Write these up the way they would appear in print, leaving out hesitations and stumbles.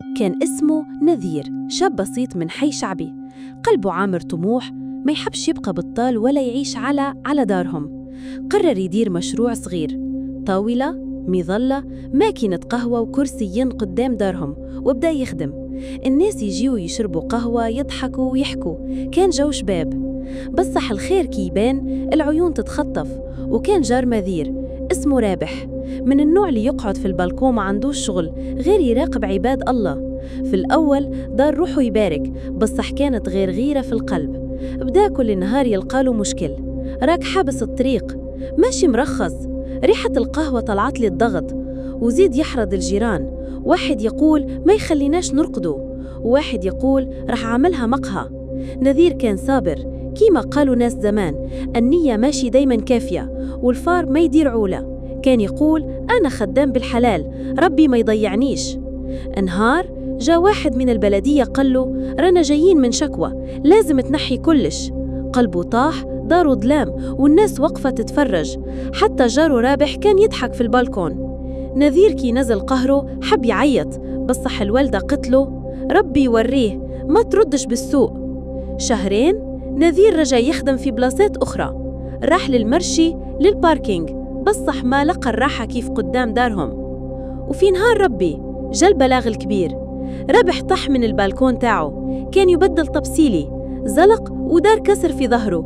كان اسمه نذير، شاب بسيط من حي شعبي، قلبه عامر طموح، ما يحبش يبقى بطال ولا يعيش على دارهم. قرر يدير مشروع صغير، طاولة، مظلة، ماكينة قهوة وكرسيين قدام دارهم، وبدأ يخدم. الناس يجيوا يشربوا قهوة، يضحكوا ويحكوا، كان جو شباب. بصح الخير كي يبان العيون تتخطف. وكان جار نذير اسمه رابح، من النوع اللي يقعد في البلكون ما عندوش شغل غير يراقب عباد الله. في الأول دار روحه يبارك، بصح كانت غير غيرة في القلب. بدأ كل نهار يلقاله مشكل، راك حابس الطريق، ماشي مرخص، ريحة القهوة طلعت لي الضغط، وزيد يحرض الجيران. واحد يقول ما يخليناش نرقدوا، وواحد يقول راح عملها مقهى. نذير كان صابر، كيما قالوا ناس زمان، النية ماشي دايما كافية والفار ما يدير عولة. كان يقول أنا خدام بالحلال، ربي ما يضيعنيش. نهار جاء واحد من البلدية قال له رانا جايين من شكوى، لازم تنحي كلش. قلبه طاح، داره ظلام والناس وقفة تتفرج، حتى جاره رابح كان يضحك في البالكون. نذير كي نزل قهره حب يعيط، بصح الوالدة قلت له ربي يوريه، ما تردش بالسوء. شهرين نذير رجع يخدم في بلاصات أخرى، راح للمرشي للباركينج، بصح ما لقى الراحة كيف قدام دارهم. وفي نهار ربي جا البلاغ الكبير، ربح طح من البالكون تاعه، كان يبدل طبسيلي، زلق ودار كسر في ظهره.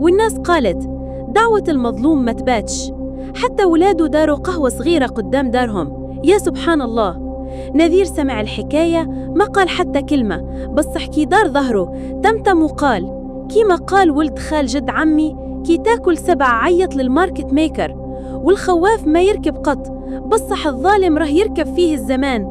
والناس قالت دعوة المظلوم ما تباتش، حتى ولاده داروا قهوة صغيرة قدام دارهم. يا سبحان الله، نذير سمع الحكاية ما قال حتى كلمة، بس حكي دار ظهره تمتم وقال كيما قال ولد خال جد عمي، كي تاكل سبع عيط للماركت ميكر، والخواف ما يركب قط، بصح الظالم راه يركب فيه الزمان.